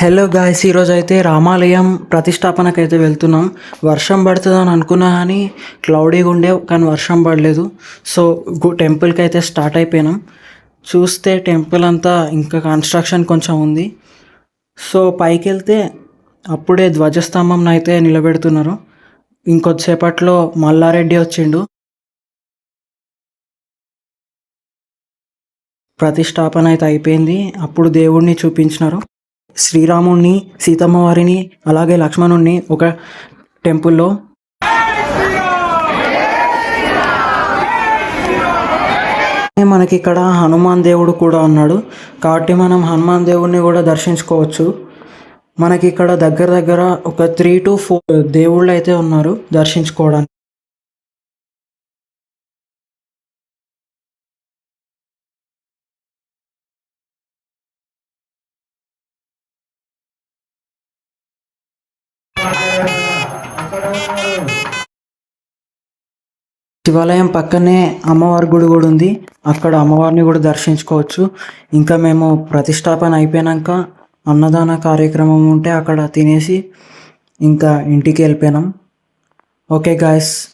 Hello guys, ఈరోజు అయితే రామాలయం ప్రతిష్టాపనకైతే వెళ్తున్నాం. వర్షం పడుతుందని అనుకున్నా కానీ క్లౌడీగా ఉండే, కానీ వర్షం పడలేదు. సో టెంపుల్కి అయితే స్టార్ట్ అయిపోయినాం. చూస్తే టెంపుల్ అంతా ఇంకా కన్స్ట్రక్షన్ కొంచెం ఉంది. సో పైకి వెళ్తే అప్పుడే ధ్వజస్తంభం అయితే నిలబెడుతున్నారు. ఇంకొద్దిసేపట్లో మల్లారెడ్డి వచ్చిండు. ప్రతిష్టాపన అయితే అయిపోయింది. అప్పుడు దేవుడిని చూపించినారు. శ్రీరాముణ్ణి, సీతమ్మ వారిని, అలాగే లక్ష్మణుణ్ణి ఒక టెంపుల్లో. మనకి ఇక్కడ హనుమాన్ దేవుడు కూడా ఉన్నాడు, కాబట్టి మనం హనుమాన్ దేవుడిని కూడా దర్శించుకోవచ్చు. మనకి ఇక్కడ దగ్గర దగ్గర ఒక 3 to 4 దేవుళ్ళు అయితే ఉన్నారు దర్శించుకోవడానికి. శివాలయం పక్కనే అమ్మవారి గుడి కూడా ఉంది. అక్కడ అమ్మవారిని కూడా దర్శించుకోవచ్చు. ఇంకా మేము ప్రతిష్టాపన అయిపోయాక అన్నదాన కార్యక్రమం ఉంటే అక్కడ తినేసి ఇంకా ఇంటికి వెళ్ళిపోయినాం. Okay guys.